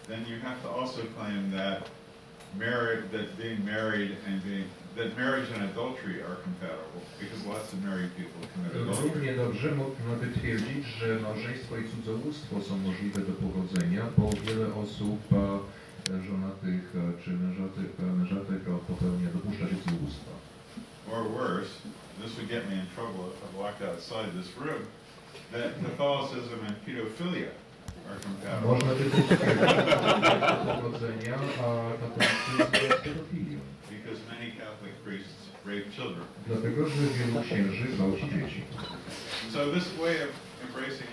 then you have to also claim that that marriage and adultery are compatible, because lots of married people commit adultery. Równie dobrze można by twierdzić, że małżeństwo i cudzołóstwo są możliwe do pogodzenia, bo wiele osób żonatych czy mężatek dopuszcza się cudzołóstwa. Or worse, this would get me in trouble if I walked outside this room, that Catholicism and pedophilia are compatible. Można by też twierdzić do pogodzenia, a katolicyzm jest pedofilią. Because many Catholic priests rape children. Dlatego, że wielu księży gwałci dzieci. So this way of embracing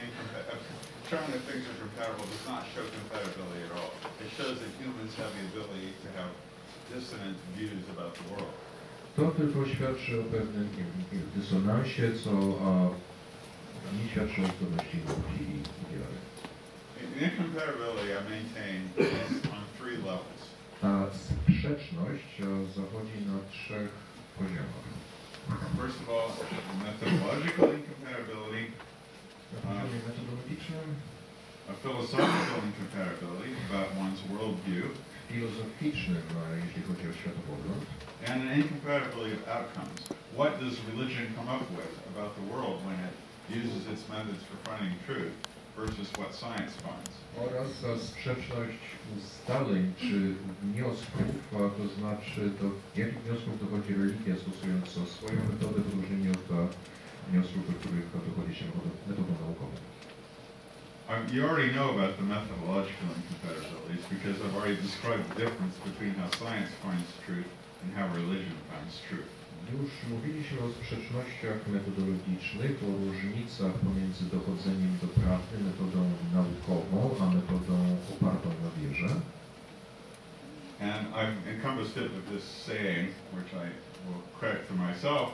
showing that things are compatible does not show compatibility at all. It shows that humans have the ability to have dissonant views about the world. To tylko świadczy o pewnym dysonansie, co nie świadczy o zdolności nauki i wiary. Incompatibility, I maintain, is on 3 levels. Ta sprzeczność zachodzi na 3 poziomach. First of all, methodological incompatibility, a philosophical incompatibility about one's worldview, filozoficznym, jeśli chodzi o światopogląd, and an incompatibility of outcomes. What does religion come up with about the world when it uses its methods for finding truth versus what science finds? Oraz sprzeczność ustaleń czy wniosków, to znaczy do jakich wniosków dochodzi religia stosując swoją metodę w odróżnieniu od wniosków, do których dochodzi się metodą naukową. You already know about the methodological incompatibilities because I've already described the difference between how science finds truth and how religion finds truth. Już mówiliśmy o sprzecznościach metodologicznych, o różnicach pomiędzy dochodzeniem do prawdy metodą naukową, a metodą opartą na wierze. And I've encompassed it with this saying, which I will credit to myself: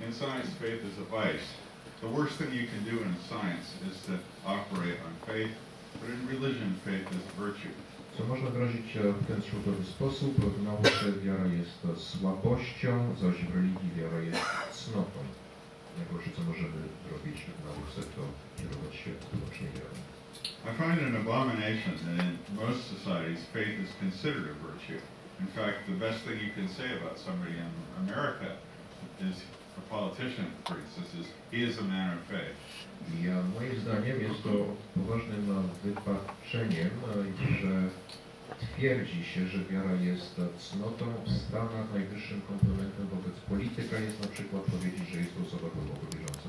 in science, faith is a vice. The worst thing you can do in science is to operate on faith, but in religion, faith is a virtue. Co można wyrazić w ten skrótowy sposób. W nauce wiara jest słabością, zaś w religii wiara jest cnotą. Najgorsze, co możemy zrobić w nauce, to kierować się wyłącznie wiarą. I find it an abomination that in most societies faith is considered a virtue. In fact, the best thing you can say about somebody in America is, a politician, for instance, is he is a man of faith. Moim zdaniem jest to poważnym wypaczeniem, że twierdzi się, że wiara jest cnotą. W Stanach najwyższym komplementem wobec polityka jest na przykład powiedzieć, że jest to osoba głęboko wierząca.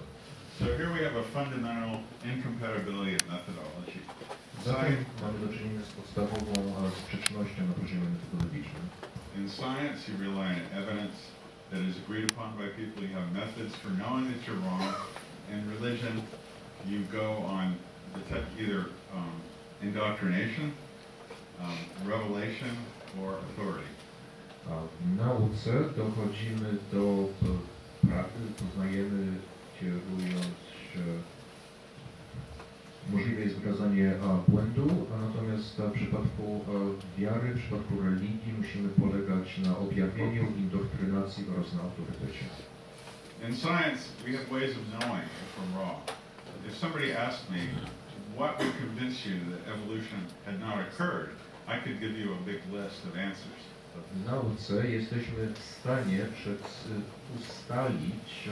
So here we have a fundamental incompatibility of methodology. Zatem mamy do czynienia z podstawową sprzecznością na poziomie metodologicznym. In science, you rely on evidence that is agreed upon by people. You have methods for knowing that you're wrong. In religion, you go on either indoctrination, revelation, or authority. W nauce dochodzimy do prawdy, poznajemy, kierując się. Możliwe jest wykazanie błędu, a natomiast w przypadku wiary, w przypadku religii musimy polegać na objawieniu, indoktrynacji oraz na autorytecie. In science, we have ways of knowing if I'm wrong. If somebody asked me, what would convince you that evolution had not occurred, I could give you a big list of answers. W nauce jesteśmy w stanie ustalić,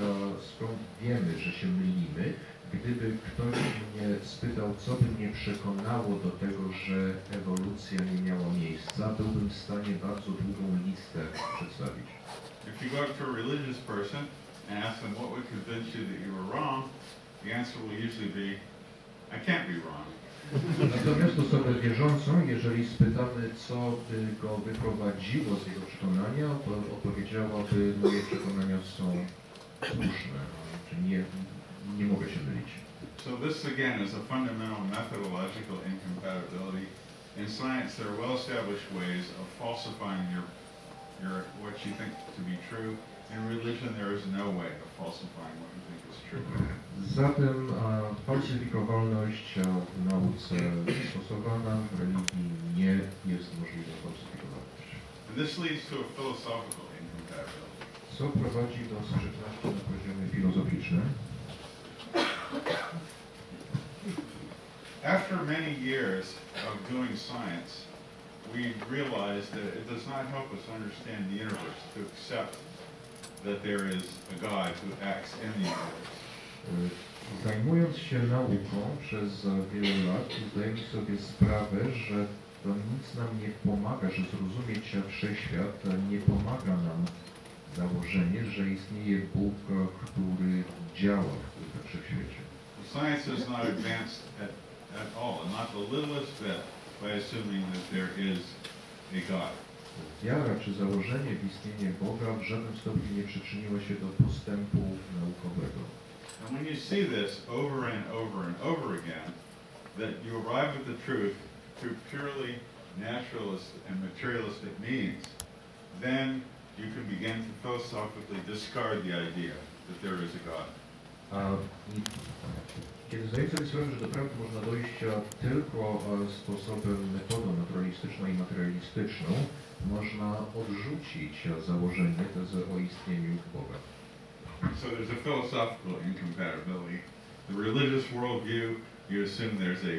skąd wiemy, że się mylimy. Gdyby ktoś mnie spytał, co by mnie przekonało do tego, że ewolucja nie miała miejsca, byłbym w stanie bardzo długą listę przedstawić. If you go up to a religious person and ask them what would convince you that you were wrong, the answer will usually be, I can't be wrong. Natomiast osobę wierzącą, jeżeli spytamy, co by go wyprowadziło z jego przekonania, to odpowiedziałaby, moje przekonania są słuszne, czy nie mogę się mylić. So this again is a fundamental methodological incompatibility. In science, there are well-established ways of falsifying what you think to be true. In religion, there is no way of falsifying what you think is true. Zatem falsyfikowalność w nauce stosowana, w religii nie jest możliwa falsyfikowalność. And this leads to a philosophical incompatibility. Co prowadzi do sprzeczności na poziomie filozoficznym? After many years of doing science, we realize that it does not help us understand the universe, to accept that there is a God who acts in the universe. Zajmując się nauką przez wiele lat, zdajemy sobie sprawę, że to nic nam nie pomaga, że zrozumieć wszechświat nie pomaga nam założenie, że istnieje Bóg, który działa w wszechświecie. Science has not advanced at all, not the littlest bit, by assuming that there is a God. Wiara czy założenie w istnienie Boga w żadnym stopniu nie przyczyniło się do postępu naukowego. And when you see this over and over and over again, that you arrive at the truth through purely naturalist and materialistic means, then you can begin to philosophically discard the idea that there is a God. Kiedy zdajemy sobie sprawę, że do prawdy można dojść tylko sposobem, metodą naturalistyczną i materialistyczną, można odrzucić założenie, tezę o istnieniu Boga. So there's a philosophical incompatibility. The religious worldview, you assume there's a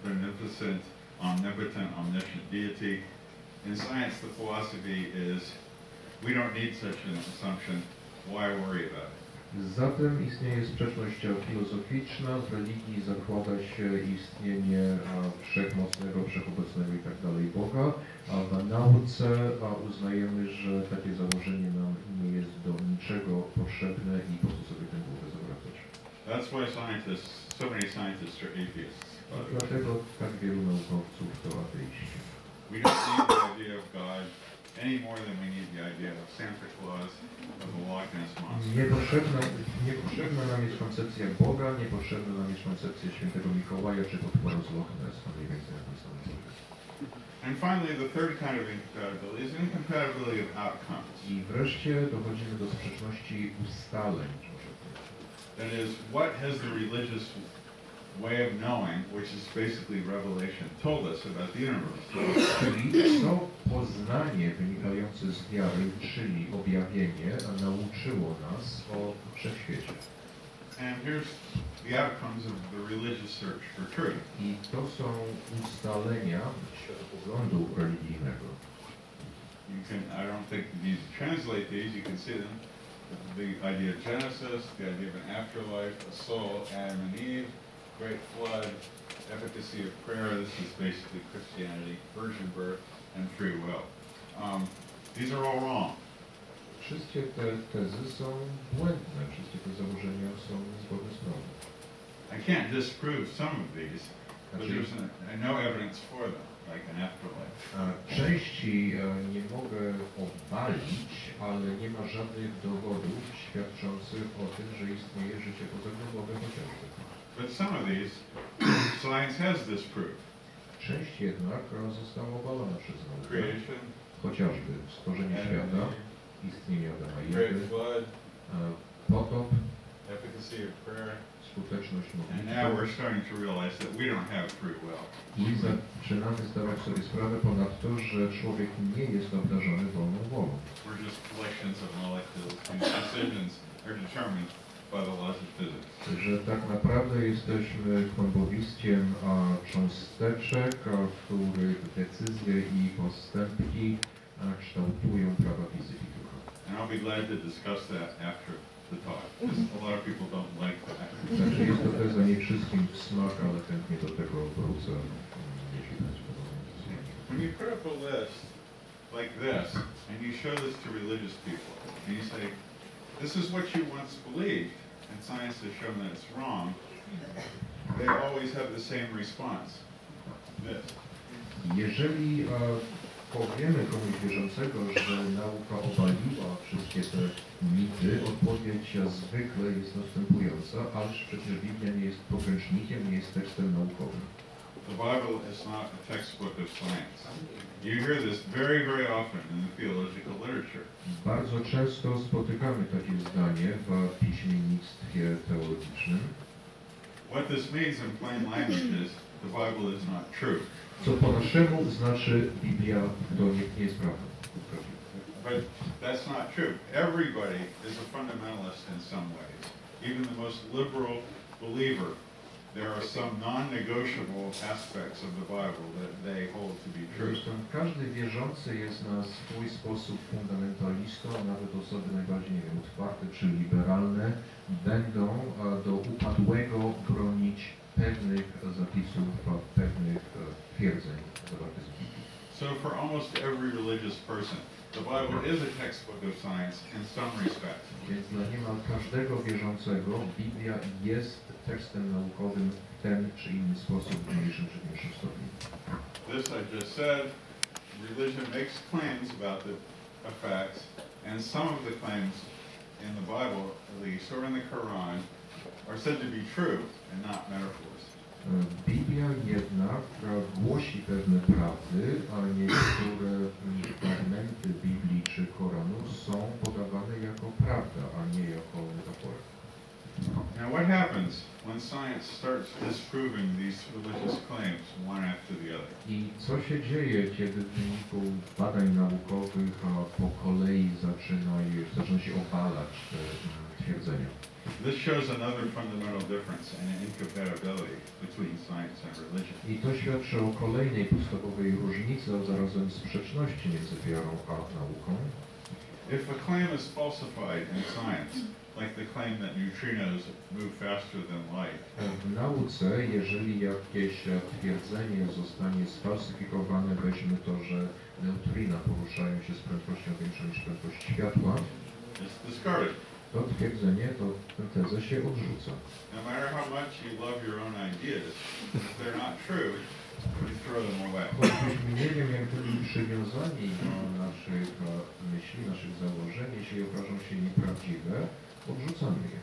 beneficent, omnipotent, omniscient deity. In science, the philosophy is, we don't need such an assumption, why worry about it? Zatem istnieje sprzeczność filozoficzna, w religii zakłada się istnienie wszechmocnego, wszechobecnego i tak dalej Boga, a w nauce uznajemy, że takie założenie nam nie jest do niczego potrzebne i po co sobie tę głowę zawracać. That's why so many scientists are atheists. Dlatego tak wielu naukowców to ateiści. We don't need the idea of God any more than we need the idea of Santa Claus, of the Loch Ness Monster. Niepotrzebna nam jest koncepcja Boga, niepotrzebna nam jest koncepcja świętego Mikołaja czy potwora z Loch Ness, mniej więcej na tej samej zasadzie. And finally, the third kind of incompatibility is incompatibility of outcomes. I wreszcie dochodzimy do sprzeczności ustaleń. That is, what has the religious way of knowing, which is basically revelation, told us about the universe? Czyli co poznanie wynikające z wiary, czyli objawienie, nauczyło nas o wszechświecie. And here's the outcomes of the religious search for truth. I to są ustalenia światopoglądu religijnego. I don't think you need to translate these, you can see them. The idea of Genesis, the idea of an afterlife, a soul, Adam and Eve, great flood, efficacy of prayer, this is basically Christianity, virgin birth, and free will. These are all wrong. Wszystkie te tezy są błędne, wszystkie te założenia są niezgodne z prawdą. I can't disprove some of these, but there's no evidence for them, like an afterlife. Części nie mogę obalić, ale nie ma żadnych dowodów świadczących o tym, że istnieje życie pozagrobowe chociażby. But some of these, science has disproved. Część jednak została obalona przez naukę. Creation, Chociażby stworzenie świata, istnienie Adama i great Ewy, flood, potop, efficacy of prayer. skuteczność And now modlitwy. we're starting to realize that we don't have free will. I zaczynamy zdawać sobie sprawę ponadto, że człowiek nie jest obdarzony wolną wolą. We're just collections of molecules whose decisions are determined by the laws of physics. Że tak naprawdę jesteśmy kłębowiskiem cząsteczek, których decyzje i postępki kształtują prawa fizyki. And I'll be glad to discuss that after the talk, because a lot of people don't like that. Znaczy jest to teza nie wszystkim w smak, ale chętnie do tego wrócę, jeśli będzie podobne. When you put up a list like this, and you show this to religious people, and you say, this is what you once believed, and science has shown that it's wrong, they always have the same response. This. Jeżeli powiemy komuś wierzącego, że nauka obaliła wszystkie te mity, odpowiedź zwykle jest następująca, ależ przecież Biblia nie jest podręcznikiem, nie jest tekstem naukowym. The Bible is not a textbook of science. You hear this very, very often in the theological literature. Bardzo często spotykamy takie zdanie w piśmiennictwie teologicznym. What this means in plain language is the Bible is not true. Co po naszemu znaczy Biblia to nie jest prawdą. But that's not true. Everybody is a fundamentalist in some ways. Even the most liberal believer there are some non-negotiable aspects of the Bible that they hold to be true. Zresztą każdy wierzący jest na swój sposób fundamentalistą, a nawet osoby najbardziej, nie wiem, otwarte czy liberalne będą do upadłego bronić pewnych zapisów, pewnych twierdzeń zawartych w Biblii. So for almost every religious person, the Bible is a textbook of science in some respects. Więc dla niemal każdego wierzącego Biblia jest tekstem naukowym w ten czy inny sposób, w mniejszym czy większym stopniu. This I just said, religion makes claims about the facts, and some of the claims in the Bible, at least, or in the Quran, are said to be true and not metaphors. Biblia jednak głosi pewne prawdy, a niektóre fragmenty Biblii czy Koranu są podawane jako prawda, a nie jako metafora. Now what happens when science starts disproving these religious claims one after the other? I co się dzieje, kiedy w wyniku badań naukowych po kolei zaczyna się obalać te twierdzenia? This shows another fundamental difference and incompatibility between science and religion. I to świadczy o kolejnej podstawowej różnicy, a zarazem sprzeczności między wiarą a nauką. If a claim is falsified in science, like the claim that neutrinos move faster than light, W nauce, jeżeli jakieś twierdzenie zostanie sfalsyfikowane, weźmy to, że neutrina poruszają się z prędkością większą niż prędkość światła, it's discarded. to twierdzenie, tę tezę się odrzuca. No matter how much you love your own ideas, if they're not true, you throw them away. Choćbyśmy nie wiem, jak byli przywiązani do naszych myśli, naszych założeń, jeśli okażą się nieprawdziwe, odrzucamy je.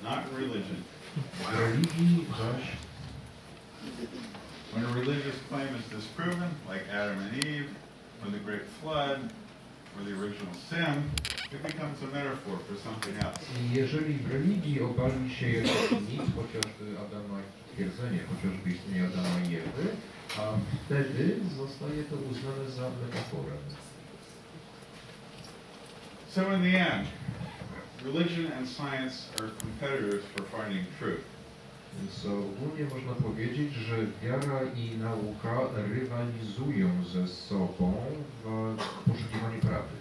Not religion. W religii zaś, When a religious claim is disproven, like Adam and Eve, or the Great Flood, or the original sin, it becomes a metaphor for something else. jeżeli w religii obali się jakiś mit, chociażby twierdzenie chociażby istnienia Adama i Ewy, a wtedy zostaje to uznane za metaforę. So in the end, religion and science are competitors for finding truth. Więc ogólnie można powiedzieć, że wiara i nauka rywalizują ze sobą w poszukiwaniu prawdy.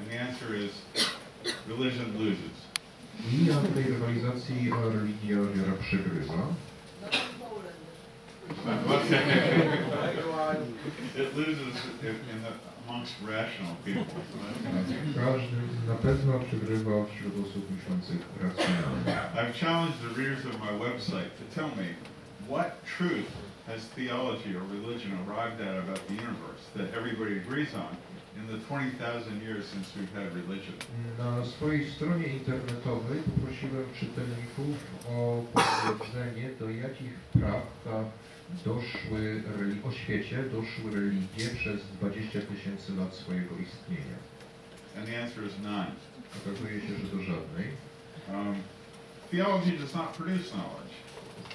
And the answer is, religion loses. I na tej rywalizacji religia, wiara przegrywa. It loses amongst rational people. Każdy na pewno przegrywa wśród osób myślących racjonalnie. I've challenged the readers of my website to tell me what truth has theology or religion arrived at about the universe that everybody agrees on in the 20,000 years since we've had religion. Na swojej stronie internetowej poprosiłem czytelników o powiedzenie, do jakich prawd o świecie doszły religie przez 20 000 lat swojego istnienia. And the answer is none. Okazuje się, że do żadnej. Theology does not produce knowledge.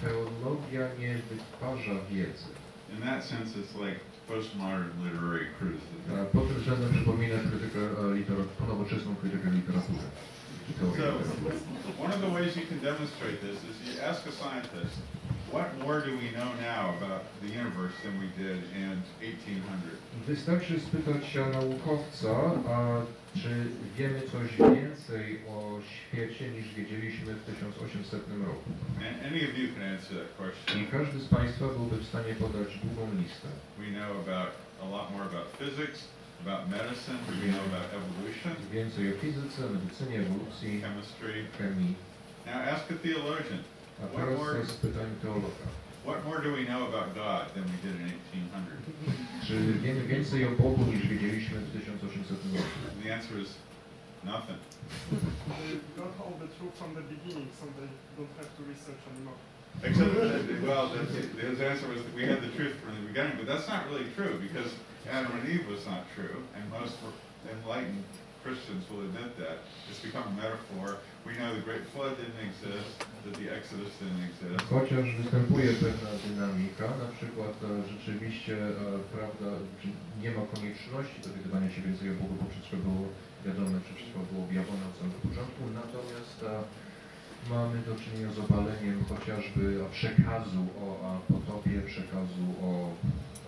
Teologia nie wytwarza wiedzy. In that sense, it's like postmodern literary criticism. Pod tym względem przypomina nowoczesną krytykę literatury. So, one of the ways you can demonstrate this is you ask a scientist, what more do we know now about the universe than we did in 1800? Wystarczy spytać naukowca, czy wiemy coś więcej o świecie niż wiedzieliśmy w 1800 roku. And any of you can answer that question. I każdy z Państwa byłby w stanie podać długą listę. We know about a lot more about physics, about medicine, we know about evolution, Więcej o fizyce, medycynie, ewolucji, chemistry. chemii. Now ask a theologian, A teraz jest pytanie teologa. what more do we know about God than we did in 1800? Czy wiemy więcej o Bogu niż wiedzieliśmy w 1800 roku? And the answer is nothing. They got all the truth from the beginning, so they don't have to research anymore. Except, well, his answer was that we had the truth from the beginning, but that's not really true because Adam and Eve was not true, and most enlightened Christians will admit that. It's become a metaphor. We know the Great Flood didn't exist, that the Exodus didn't exist. Chociaż występuje pewna dynamika, na przykład rzeczywiście, prawda, nie ma konieczności dowiadywania się więcej o Bogu, bo wszystko było wiadome, wszystko było objawione od samego początku, natomiast Mamy do czynienia z obaleniem chociażby przekazu o potopie, przekazu o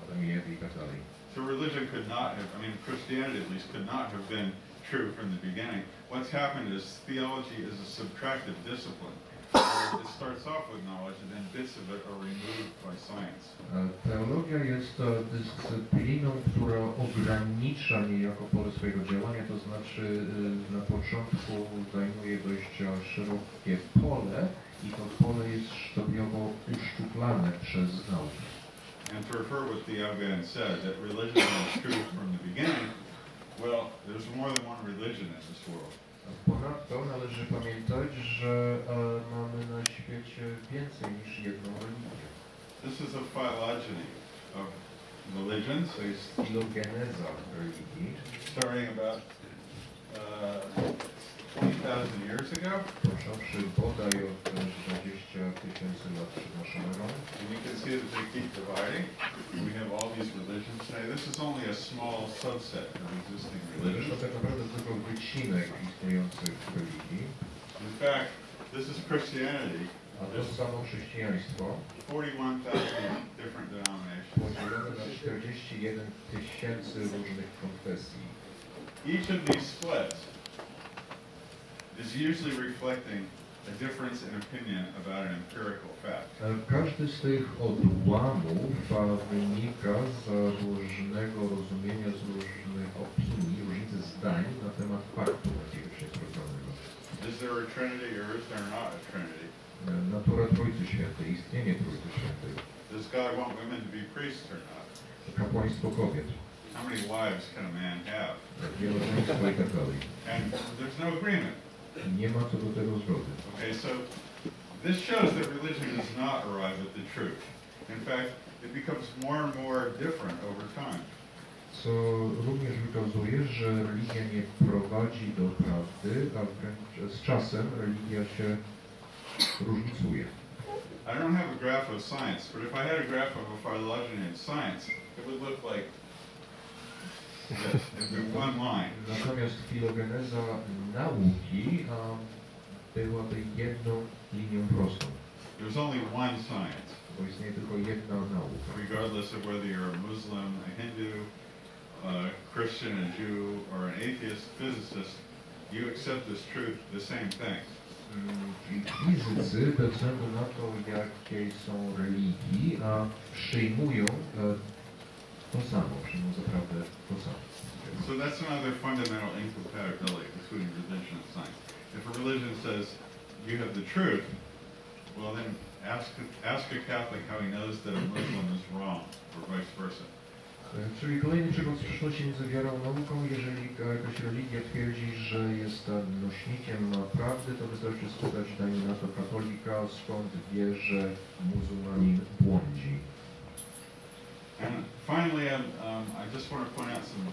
Adamie i tak dalej. So religion could not have, I mean Christianity at least, could not have been true from the beginning. What's happened is theology is a subtractive discipline. It starts off with knowledge and then bits of it are removed by science. Teologia jest dyscypliną, która ogranicza niejako pole swojego działania, to znaczy na początku zajmuje dość szerokie pole i to pole jest stopniowo uszczuplane przez naukę. And to refer what the Afghan said, that religion is true from the beginning, well, there's more than one religion in this world. Ponadto należy pamiętać, że mamy na świecie więcej niż jedną religię. This is a phylogeny of religions. To jest filogeneza religii. Starting about 20,000 years ago. Począwszy bodaj od 20,000 lat przed naszą erą. And you can see that they keep dividing. We have all these religions today. This is only a small subset of existing Zresztą religions. tak naprawdę tylko wycinek istniejących religii. In fact, this is Christianity. A to samo chrześcijaństwo 41,000 different denominations. podzielone na 41 000 różnych konfesji. Each of these splits is usually reflecting a difference in opinion about an empirical fact. Każdy z tych odłamów wynika z różnego rozumienia, z różnych opinii, różnicy zdań na temat faktu jakiegoś niesprawdzonego. Is there a Trinity or is there not a Trinity? Natura Trójcy Świętej, istnienie Trójcy Świętej, Does God want women to be priests or not? kapłaństwo kobiet, How many wives can a man have? wielożeństwo i tak dalej. And there's no agreement. Nie ma co do tego zgody. Okay, so this shows that religion does not arrive at the truth. In fact, it becomes more and more different over time. Co również wykazuje, że religia nie prowadzi do prawdy, a wręcz z czasem religia się różnicuje. I don't have a graph of science, but if I had a graph of a phylogeny in science, it would look like this. It'd be one line. Natomiast filogeneza nauki byłaby jedną linią prostą, There's only one science, bo istnieje tylko jedna nauka. regardless of whether you're a Muslim, a Hindu, a Christian, a Jew, or an atheist physicist, you accept this truth, the same thing. Fizycy, bez względu na to, jakiej są religii, przyjmują to samo, przyjmują zaprawdę to samo. So that's another fundamental incompatibility between religion and science. If a religion says you have the truth, well then ask a Catholic how he knows that a Muslim is wrong, or vice versa. Czyli kolejny przykład sprzeczności między wiarą a nauką. Jeżeli jakaś religia twierdzi, że jest nośnikiem prawdy, to wystarczy spytać, dajmy na to katolika, skąd wie, że muzułmanin błądzi. And finally, I just want to point out some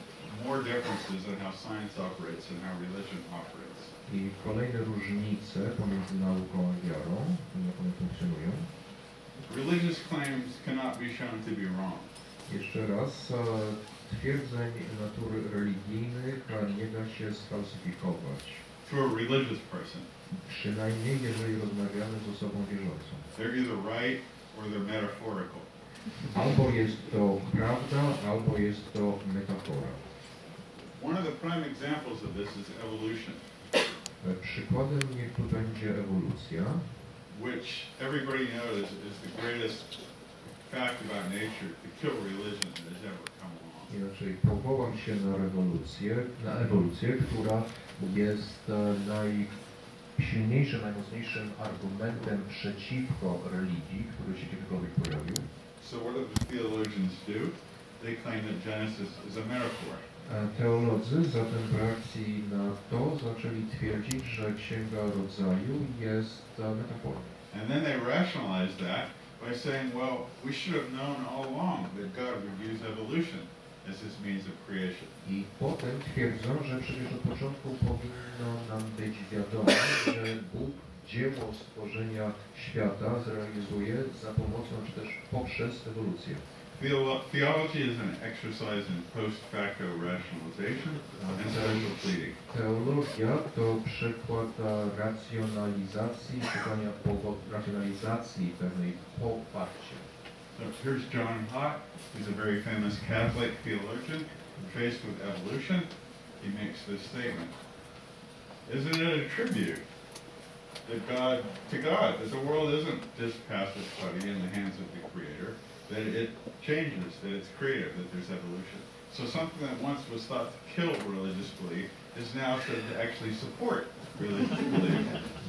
more differences in how science operates and how religion operates. I kolejne różnice pomiędzy nauką a wiarą, jak one funkcjonują. Religious claims cannot be shown to be wrong. Jeszcze raz, twierdzeń natury religijnych nie da się sfalsyfikować. To a religious person, Przynajmniej jeżeli rozmawiamy z osobą wierzącą. they're either right or they're metaphorical. Albo jest to prawda, albo jest to metafora. One of the prime examples of this is evolution, Przykładem niech tu będzie ewolucja, which everybody knows is the greatest fact about nature to kill religion that has ever come along. inaczej powołam się na ewolucję, która jest najsilniejszym, najmocniejszym argumentem przeciwko religii, który się kiedykolwiek pojawił. So what do the theologians do? They claim that Genesis is a metaphor. Teolodzy zatem w reakcji na to zaczęli twierdzić, że Księga Rodzaju jest metaforą. And then they rationalize that by saying, well, we should have known all along that God would use evolution as his means of creation. I potem twierdzą, że przecież od początku powinno nam być wiadomo, że Bóg dzieło stworzenia świata zrealizuje za pomocą czy też poprzez ewolucję. Theology is an exercise in post facto rationalization and social pleading. Teologia to przykład racjonalizacji, szukania racjonalizacji pewnej poparcia. So here's John Hott. He's a very famous Catholic theologian. Faced with evolution, he makes this statement. Isn't it a tribute to God, that the world isn't just passive putty in the hands of the Creator, that it changes, that it's creative, that there's evolution. So something that once was thought to kill religious belief is now said to actually support religious belief.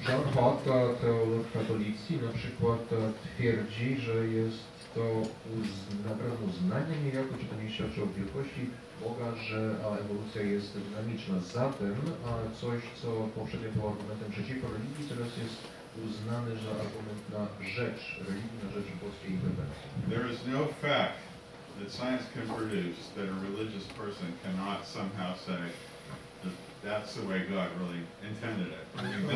John Hott, teolog katolicji, na przykład twierdzi, że jest to naprawdę uznanie niejako, czy to nie świadczy o wielkości Boga, że ewolucja jest dynamiczna. Zatem coś, co poprzednio było argumentem przeciwko religii, teraz jest uznany za argument na rzecz religii, na rzecz boskiej interwencji. There is no fact that science can produce that a religious person cannot somehow say that that's the way God really intended it.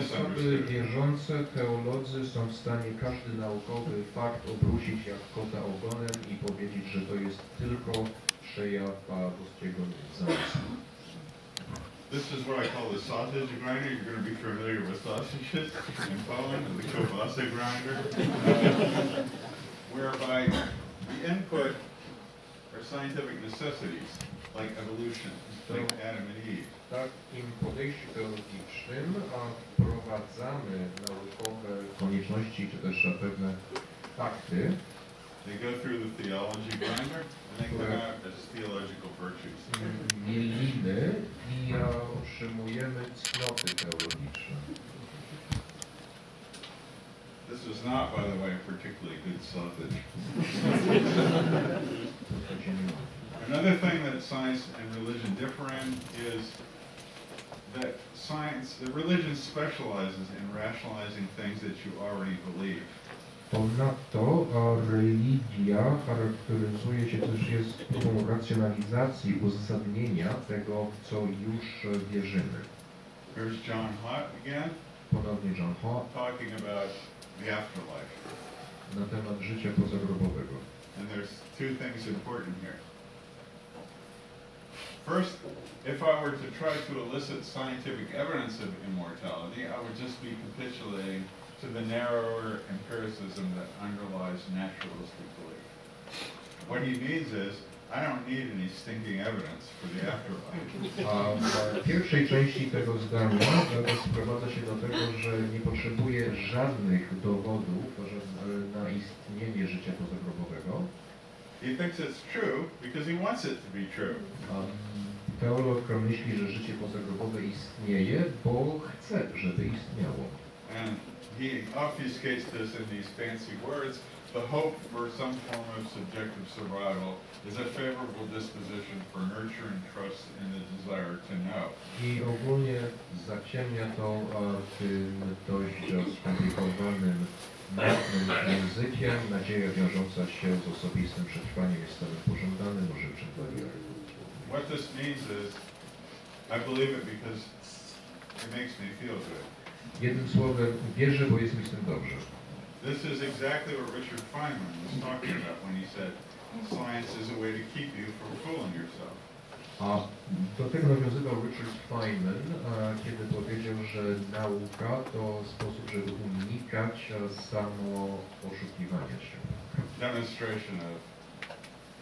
Osoby wierzące, teolodzy są w stanie każdy naukowy fakt obrócić jak kota ogonem i powiedzieć, że to jest tylko przejaw boskiego zamysłu. This is what I call the sausage grinder. You're going to be familiar with sausages in Poland, the kielbasa grinder, whereby the input are scientific necessities, like evolution, like Adam and Eve. W takim podejściu teologicznym wprowadzamy naukowe konieczności, czy też pewne fakty, They go through the theology grinder, and they come out as theological virtues. mieliny i otrzymujemy cnoty teologiczne. This is not, by the way, a particularly good sausage. Another thing that science and religion differ in is that religion specializes in rationalizing things that you already believe. Ponadto religia charakteryzuje się też jest próbą racjonalizacji, uzasadnienia tego, co już wierzymy. Here's John Hott again. Ponownie John Hott Talking about the afterlife. Na temat życia pozagrobowego. And there's two things important here. First, if I were to try to elicit scientific evidence of immortality, I would just be capitulating to the narrower empiricism that underlies naturalistic belief. What he means is, I don't need any stinking evidence for the afterlife. A w pierwszej części tego zdania sprowadza się do tego, że nie potrzebuje żadnych dowodów na istnienie życia pozagrobowego. He thinks it's true because he wants it to be true. Teolog myśli, że życie pozagrobowe istnieje, bo chce, żeby istniało. And he obfuscates this in these fancy words. The hope for some form of subjective survival is a favorable disposition for nurture and trust in the desire to know. I ogólnie zaciemnia to tym dość skomplikowanym, mocnym językiem. Nadzieja wiążąca się z osobistym przetrwaniem jest stanem pożądanym, ożywczym dla wiary. What this means is, I believe it because it makes me feel good. Jednym słowem, wierzę, bo jest mi z tym dobrze. This is exactly what Richard Feynman was talking about when he said, science is a way to keep you from fooling yourself. A do tego nawiązywał Richard Feynman, kiedy powiedział, że nauka to sposób, żeby unikać samo oszukiwania się. Demonstration of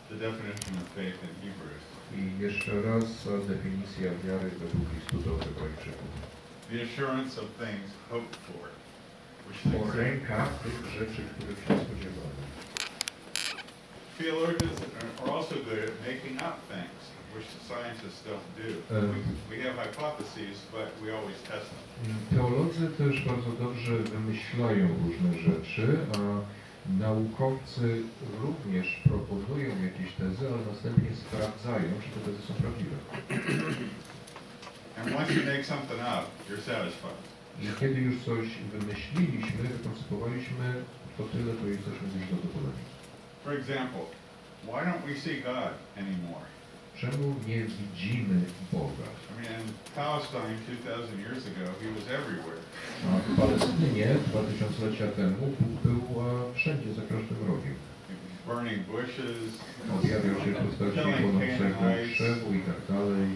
the definition of faith in Hebrews. I jeszcze raz definicja wiary według listu do Hebrajczyków. The assurance of things hoped for. Poręka tych rzeczy, których się spodziewamy. Theologians are also good at making up things, which scientists don't do. We have hypotheses, but we always test them. Teolodzy też bardzo dobrze wymyślają różne rzeczy, a naukowcy również proponują jakieś tezy, ale następnie sprawdzają, czy te tezy są prawdziwe. And once you make something up, you're satisfied. I kiedy już coś wymyśliliśmy, wykonstruowaliśmy, to tyle, to jesteśmy już zadowoleni. For example, why don't we see God anymore? Czemu nie widzimy Boga? I mean, in Palestine 2,000 years ago, he was everywhere. A w Palestynie 2000 lecia temu Bóg był wszędzie, za każdym rogiem. burning bushes, Objawiał się w postaci płonącego krzewu i tak dalej.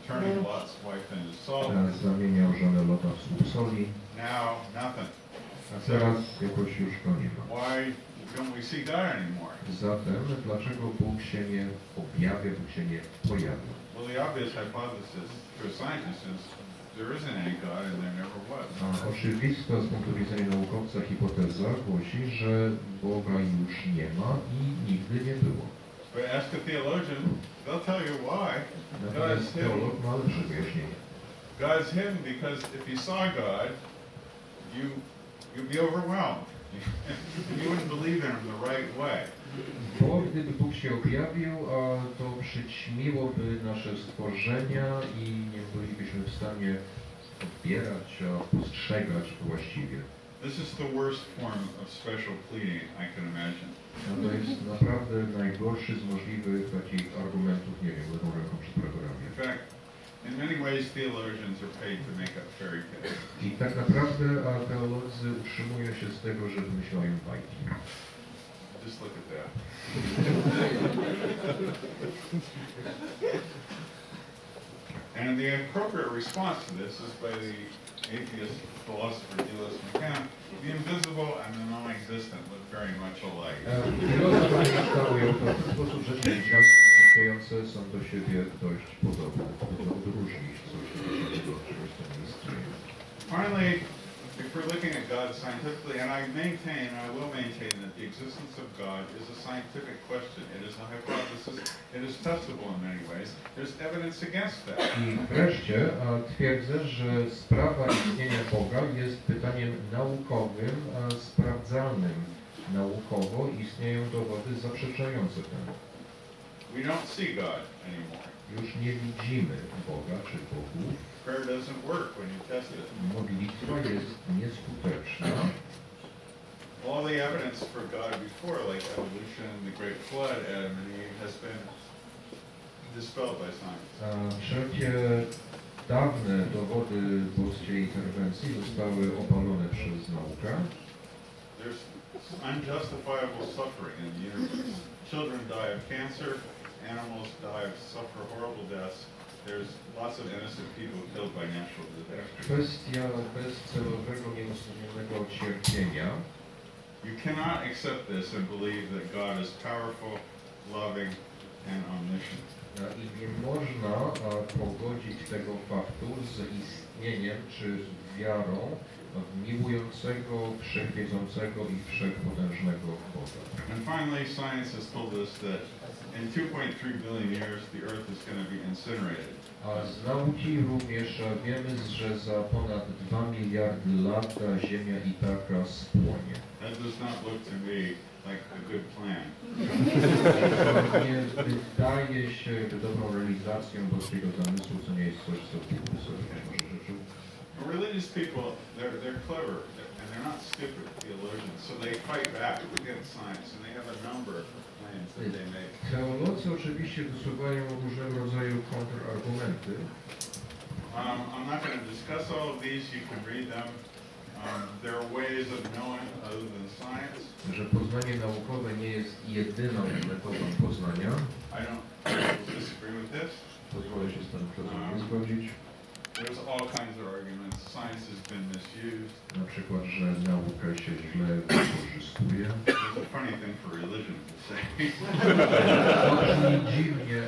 turning Lot's wife into salt. Zamieniał żonę Lota w słup soli, Now, nothing. a teraz jakoś już go nie ma. Why don't we see God anymore? Zatem dlaczego Bóg się nie objawia, Bóg się nie pojawia? Well, the obvious hypothesis for scientists is there isn't any God and there never was. A oczywista z punktu widzenia naukowca hipoteza głosi, że Boga już nie ma i nigdy nie było. But ask a theologian, they'll tell you why. Natomiast teolog ma lepsze wyjaśnienie. God's hidden because if you saw God, you'd be overwhelmed. You wouldn't believe in him the right way. Bo gdyby Bóg się objawił, to przyćmiłoby nasze stworzenia i nie bylibyśmy w stanie odbierać, postrzegać właściwie. This is the worst form of special pleading I can imagine. No to jest naprawdę najgorszy z możliwych takich argumentów, nie wiem, lewą ręką przy prawej ramię. In fact, in many ways theologians are paid to make up fairy tales. I tak naprawdę teolodzy utrzymują się z tego, że wymyślają bajki. Just look at that. And the appropriate response to this is by the atheist philosopher Dlaczego, the invisible and the non-existent look very much alike. Filozofie stawiają to w ten sposób, że niewidzialne i nieistniejące są do siebie dość podobne. Trudno odróżnić coś takiego od czegoś, co nie istnieje. Finally, if we're looking at God scientifically, and I maintain, and I will maintain, that the existence of God is a scientific question. It is a hypothesis. It is testable in many ways. There's evidence against that. I wreszcie twierdzę, że sprawa istnienia Boga jest pytaniem naukowym, sprawdzalnym naukowo. Istnieją dowody zaprzeczające temu. We don't see God anymore. Już nie widzimy Boga czy Bogów. Prayer doesn't work when you test it. Modlitwa jest nieskuteczna. All the evidence for God before, like evolution, the great flood, Adam and Eve, has been dispelled by science. Wszelkie dawne dowody boskiej interwencji zostały obalone przez naukę. There's unjustifiable suffering in the universe. Children die of cancer, animals suffer horrible deaths. There's lots of innocent people killed by natural disasters. Kwestia bezcelowego, nieuzasadnionego cierpienia. You cannot accept this and believe that God is powerful, loving, and omniscient. I nie można pogodzić tego faktu z istnieniem czy z wiarą w miłującego, wszechwiedzącego i wszechpotężnego Boga. And finally, science has told us that in 2.3 billion years, the Earth is going to be incinerated. A z nauki również wiemy, że za ponad 2 miliardy lat Ziemia i taka spłonie. That does not look to me like a good plan. Nie wydaje się dobrą realizacją boskiego zamysłu, co nie jest coś, co Bóg sobie może życzył. Religious people, they're clever and they're not stupid theologians, so they fight back against science and they have a number of claims that they make. Teolodzy oczywiście wysuwają różnego rodzaju kontrargumenty. I'm not going to discuss all of these. You can read them. There are ways of knowing other than science. Że poznanie naukowe nie jest jedyną metodą poznania. I don't disagree with this. Pozwolę się z tym nie zgodzić. There's all kinds of arguments. Science has been misused. Na przykład, że nauka się źle wykorzystuje. It's a funny thing for religion to say. To brzmi dziwnie,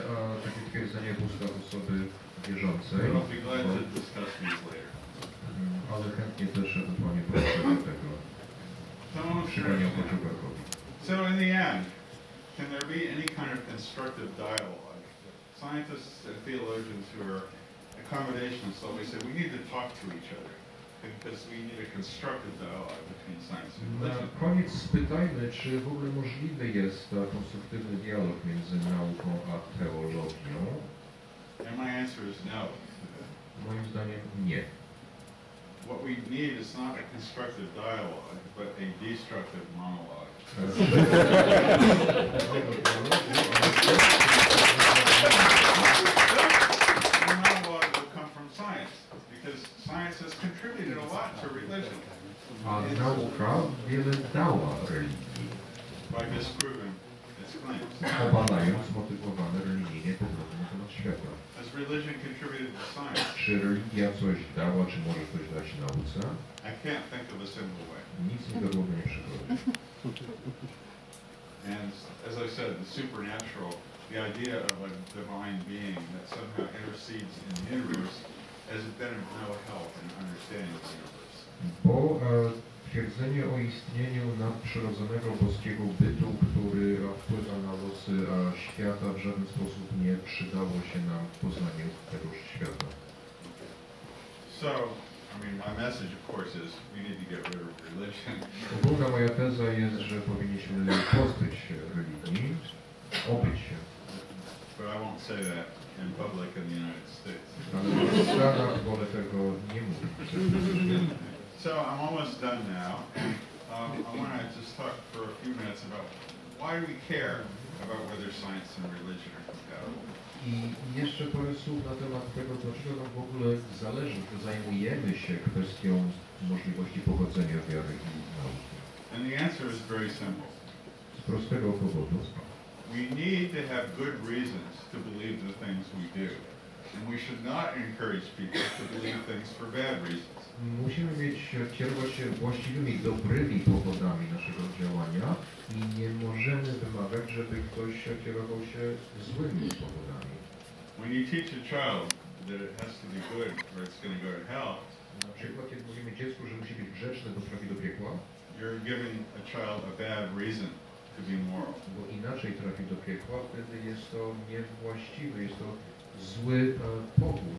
takie twierdzenie w ustach osoby wierzącej. But I'll be glad to discuss these later. Ale chętnie też ewentualnie poruszymy tego. Przyganiał poczugarkowi. So in the end, can there be any kind of constructive dialogue? Scientists and theologians who are accommodationists always say we need to talk to each other because we need a constructive dialogue between science and Na religion. koniec spytajmy, czy w ogóle możliwy jest konstruktywny dialog między nauką a teologią. And my answer is no. Moim zdaniem nie. What we need is not a constructive dialogue, but a destructive monologue. The monologue will come from science, because science has contributed a lot to religion. A nauka wiele dała religii. By disproving obalając zmotywowane religijnie poglądy na temat świata. Has religion contributed to science? Czy religia coś dała, czy może coś dać nauce? I can't think of a single way. Nic mi do głowy nie przychodzi. And as I said, the supernatural, the idea of a divine being that somehow intercedes in the universe has been of no help in understanding the universe. Bo twierdzenie o istnieniu nadprzyrodzonego boskiego bytu, który wpływa na losy świata, w żaden sposób nie przydało się nam w poznaniu tegoż świata. So, I mean, my message, of course, is we need to get rid of religion. Ogólna moja teza jest, że powinniśmy pozbyć się religii, obyć się. But I won't say that in public in the United States. Ale w Stanach wolę tego nie mówić. So I'm almost done now. I want to just talk for a few minutes about why we care about whether science and religion are compatible. I jeszcze parę słów na temat tego, dlaczego nam w ogóle zależy, że zajmujemy się kwestią możliwości pogodzenia wiary i nauki. And the answer is very simple. Z prostego powodu. We need to have good reasons to believe the things we do. And we should not encourage people to believe things for bad reasons. Musimy kierować się właściwymi, dobrymi powodami naszego działania i nie możemy wymagać, żeby ktoś kierował się złymi powodami. When you teach a child that it has to be good or it's going to go to hell, Na przykład, kiedy mówimy dziecku, że musi być grzeczne, bo trafi do piekła, you're giving a child a bad reason to be moral. bo inaczej trafi do piekła, wtedy jest to niewłaściwy, jest to zły powód.